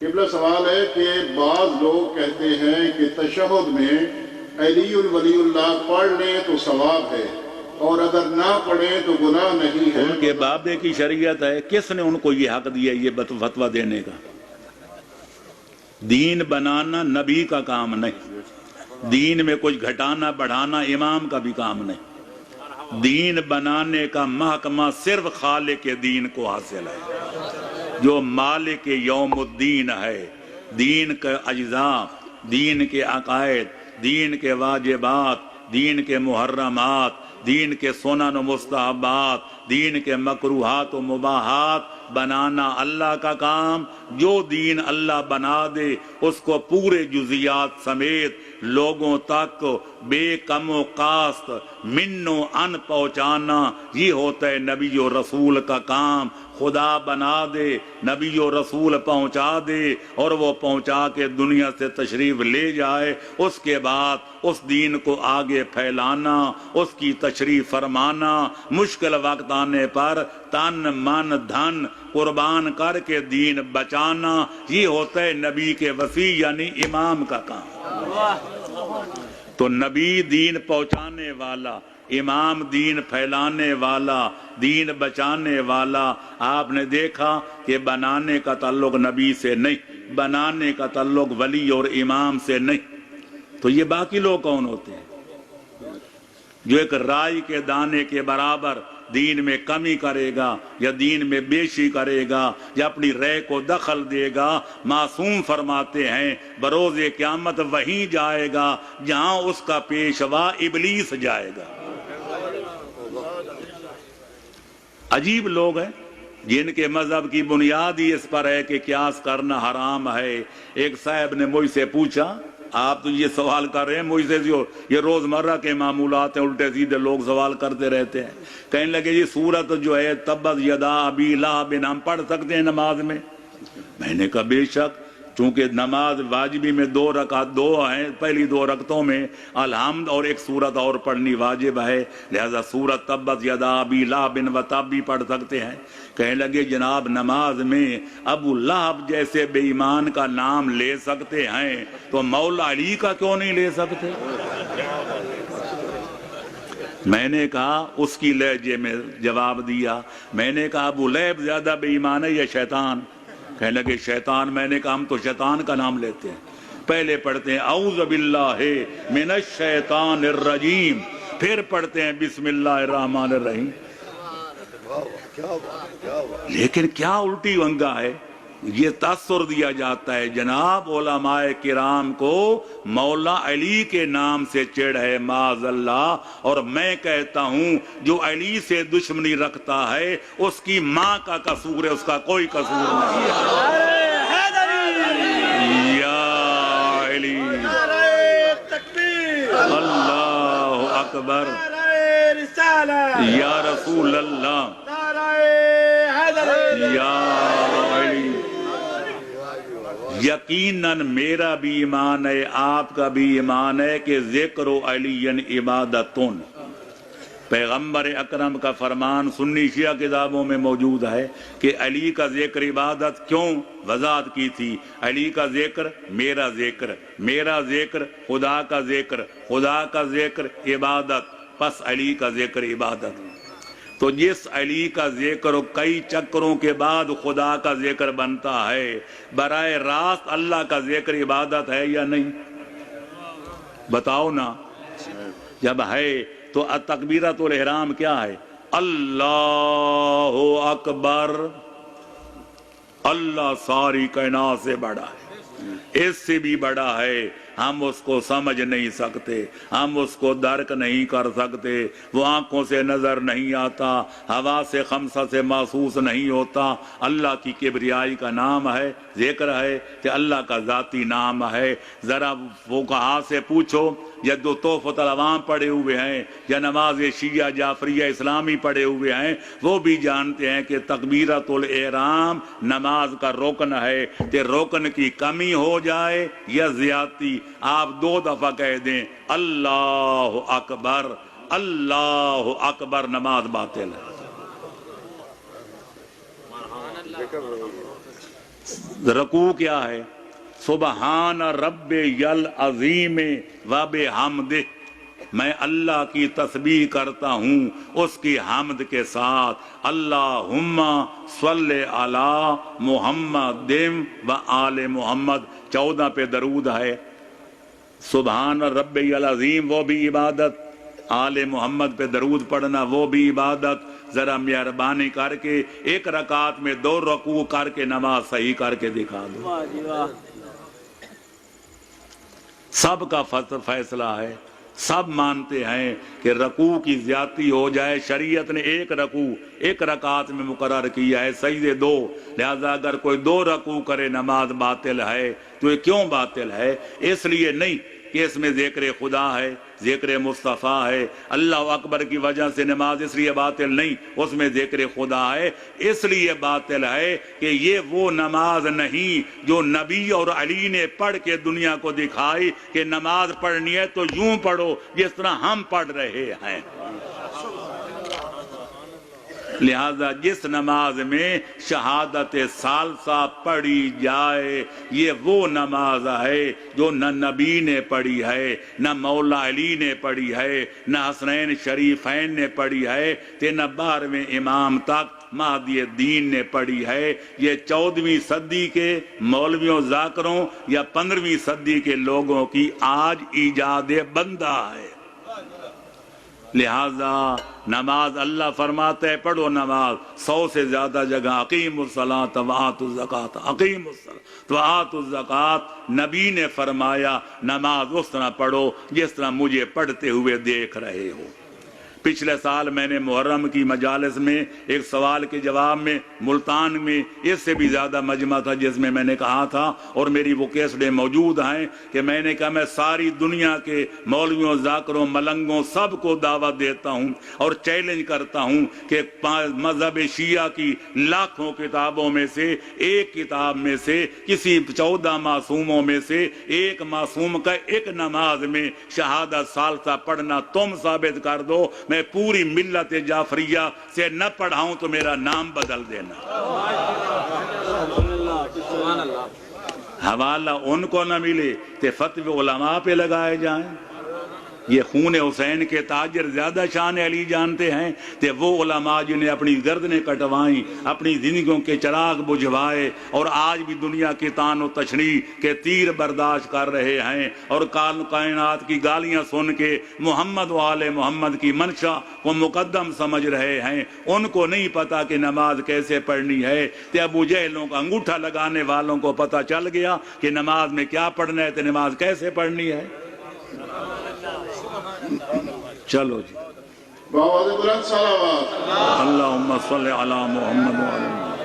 قبلہ سوال ہے کہ بعض لوگ کہتے ہیں کہ تشہد میں علی ولی اللہ پڑھ لیں تو ثواب ہے اور اگر نہ پڑھیں تو گناہ نہیں ہے۔ ان کے بابے کی شریعت ہے، کس نے ان کو یہ حق دیا یہ فتویٰ دینے کا؟ دین بنانا نبی کا کام نہیں، دین میں کچھ گھٹانا بڑھانا امام کا بھی کام نہیں، دین بنانے کا محکمہ صرف خالق دین کو حاصل ہے جو مالک یوم الدین ہے۔ دین کے اجزاء، دین کے عقائد، دین کے واجبات، دین کے محرمات، دین کے سنن و مستحبات، دین کے مکروہات و مباحات بنانا اللہ کا کام۔ جو دین اللہ بنا دے اس کو پورے جزیات سمیت لوگوں تک بے کم و کاست من و ان پہنچانا، یہ ہوتا ہے نبی و رسول کا کام۔ خدا بنا دے، نبی و رسول پہنچا دے اور وہ پہنچا کے دنیا سے تشریف لے جائے، اس کے بعد اس دین کو آگے پھیلانا، اس کی تشریف فرمانا، مشکل وقت آنے پر تن من دھن قربان کر کے دین بچانا، یہ ہوتا ہے نبی کے وصی یعنی امام کا کام۔ تو نبی دین پہنچانے والا، امام دین پھیلانے والا، دین بچانے والا۔ آپ نے دیکھا کہ بنانے کا تعلق نبی سے نہیں، بنانے کا تعلق ولی اور امام سے نہیں۔ تو یہ باقی لوگ کون ہوتے ہیں؟ جو ایک رائی کے دانے کے برابر دین میں کمی کرے گا یا دین میں بیشی کرے گا یا اپنی رائے کو دخل دے گا، معصوم فرماتے ہیں بروز قیامت وہیں جائے گا جہاں اس کا پیشوا ابلیس جائے گا۔ عجیب لوگ ہیں جن کے مذہب کی بنیاد ہی اس پر ہے کہ قیاس کرنا حرام ہے۔ ایک صاحب نے مجھ سے پوچھا، آپ تو یہ سوال کر رہے ہیں مجھ سے، یہ روزمرہ کے معمولات ہیں، الٹے سیدھے لوگ سوال کرتے رہتے ہیں۔ کہنے لگے یہ سورت جو ہے تبت یدا ابی لہب ہم پڑھ سکتے ہیں نماز میں؟ میں نے کہا بے شک، چونکہ نماز واجبی میں دو ہیں، پہلی دو رکعتوں میں الحمد اور ایک سورت اور پڑھنی واجب ہے، لہذا سورت تبت یدا ابی لہب و تب بھی پڑھ سکتے ہیں۔ کہنے لگے جناب نماز میں ابو لہب جیسے بے ایمان کا نام لے سکتے ہیں تو مولا علی کا کیوں نہیں لے سکتے؟ میں نے کہا اس کی لہجے میں جواب دیا، میں نے کہا ابو لہب زیادہ بے ایمان ہے یا شیطان؟ کہنے لگے شیطان۔ میں نے کہا ہم تو شیطان کا نام لیتے ہیں، پہلے پڑھتے ہیں اعوذ باللہ من الشیطان الرجیم، پھر پڑھتے ہیں بسم اللہ الرحمن الرحیم۔ لیکن کیا الٹی ونگا ہے، یہ تاثر دیا جاتا ہے جناب علماء کرام کو مولا علی کے نام سے چڑھ ہے معاذ اللہ، اور میں کہتا ہوں جو علی سے دشمنی رکھتا ہے اس کی ماں کا قصور ہے، اس کا کوئی قصور نہیں ہے۔ یا علی، اللہ اکبر، یا رسول اللہ، یا علی۔ یقیناً میرا بھی ایمان ہے، آپ کا بھی ایمان ہے کہ ذکر علی عبادتن، پیغمبر اکرم کا فرمان سنی شیعہ کتابوں میں موجود ہے کہ علی کا ذکر عبادت۔ کیوں؟ وضاحت کی تھی، علی کا ذکر میرا ذکر، میرا ذکر خدا کا ذکر، خدا کا ذکر عبادت، پس علی کا ذکر عبادت۔ تو جس علی کا ذکر کئی چکروں کے بعد خدا کا ذکر بنتا ہے، براہ راست اللہ کا ذکر عبادت ہے یا نہیں؟ بتاؤ نا۔ جب ہے تو تکبیرۃ الاحرام کیا ہے؟ اللہ اکبر، اللہ ساری کائنات سے بڑا ہے، اس سے بھی بڑا ہے، ہم اس کو سمجھ نہیں سکتے، ہم اس کو درک نہیں کر سکتے، وہ آنکھوں سے نظر نہیں آتا، ہوا سے خمسہ سے محسوس نہیں ہوتا۔ اللہ کی کبریائی کا نام ہے، ذکر ہے کہ اللہ کا ذاتی نام ہے۔ ذرا فقہا سے پوچھو، یا جو تحفۃ العوام پڑھے ہوئے ہیں یا نماز شیعہ جعفریہ اسلامی پڑھے ہوئے ہیں، وہ بھی جانتے ہیں کہ تکبیرۃ الاحرام نماز کا رکن ہے، کہ رکن کی کمی ہو جائے یا زیادتی، آپ دو دفعہ کہہ دیں اللہ اکبر، اللہ اکبر، نماز باطل ہے۔ رکوع کیا ہے؟ سبحان رب یل عظیم و بحمدہ، میں اللہ کی تسبیح کرتا ہوں اس کی حمد کے ساتھ، اللہم صلی علی محمد و آل محمد، 14 پہ درود ہے۔ سبحان ربی العظیم وہ بھی عبادت، آل محمد پہ درود پڑھنا وہ بھی عبادت۔ ذرا مہربانی کر کے ایک رکعت میں 2 رکوع کر کے نماز صحیح کر کے دکھا دو۔ سب کا فیصلہ ہے، سب مانتے ہیں کہ رکوع کی زیادتی ہو جائے، شریعت نے ایک رکوع ایک رکعت میں مقرر کیا ہے، سجدے 2، لہذا اگر کوئی 2 رکوع کرے نماز باطل ہے۔ تو یہ کیوں باطل ہے؟ اس لیے نہیں کہ اس میں ذکر خدا ہے، ذکر مصطفیٰ ہے، اللہ اکبر کی وجہ سے نماز اس لیے باطل نہیں، اس میں ذکر خدا ہے، اس لیے باطل ہے کہ یہ وہ نماز نہیں جو نبی اور علی نے پڑھ کے دنیا کو دکھائی کہ نماز پڑھنی ہے تو یوں پڑھو جس طرح ہم پڑھ رہے ہیں۔ لہذا جس نماز میں شہادت ثالثہ پڑھی جائے یہ وہ نماز ہے جو نہ نبی نے پڑھی ہے، نہ مولا علی نے پڑھی ہے، نہ حسنین شریفین نے پڑھی ہے، نہ 12ویں امام تک مہدی دین نے پڑھی ہے۔ یہ 14ویں صدی کے مولویوں ذاکروں یا 15ویں صدی کے لوگوں کی آج ایجاد بندہ ہے۔ لہذا نماز اللہ فرماتے ہیں پڑھو نماز، 100 سے زیادہ جگہ اقیموا الصلاۃ وآتوا الزکاۃ، اقیموا الصلاۃ وآتوا الزکاۃ، نبی نے فرمایا نماز اس طرح پڑھو جس طرح مجھے پڑھتے ہوئے دیکھ رہے ہو۔ پچھلے سال میں نے محرم کی مجالس میں ایک سوال کے جواب میں ملتان میں اس سے بھی زیادہ مجمع تھا جس میں نے کہا تھا، اور میری وہ کیسٹیں موجود ہیں کہ میں نے کہا میں ساری دنیا کے مولویوں ذاکروں ملنگوں سب کو دعوت دیتا ہوں اور چیلنج کرتا ہوں کہ مذہب شیعہ کی لاکھوں کتابوں میں سے ایک کتاب میں سے کسی 14 معصوموں میں سے ایک معصوم کا ایک نماز میں شہادت ثالثہ پڑھنا تم ثابت کر دو، میں پوری ملت جعفریہ سے نہ پڑھاؤں تو میرا نام بدل دینا۔ حوالہ ان کو نہ ملے تو فتوی علماء پہ لگائے جائیں۔ یہ خون حسین کے تاجر زیادہ شان علی جانتے ہیں کہ وہ علماء جنہیں اپنی گردنیں کٹوائیں، اپنی زندگیوں کے چراغ بجھوائے اور آج بھی دنیا کی طعن و تشنیع کے تیر برداشت کر رہے ہیں اور کائنات کی گالیاں سن کے محمد و آل محمد کی منشا کو مقدم سمجھ رہے ہیں، ان کو نہیں پتا کہ نماز کیسے پڑھنی ہے۔ کہ ابو جہلوں کا انگوٹھا لگانے والوں کو پتا چل گیا کہ نماز میں کیا پڑھنا ہے تو نماز کیسے پڑھنی ہے۔ چلو جی، بآواز بلند صلوات۔ اللہم صلی علی محمد و علی محمد۔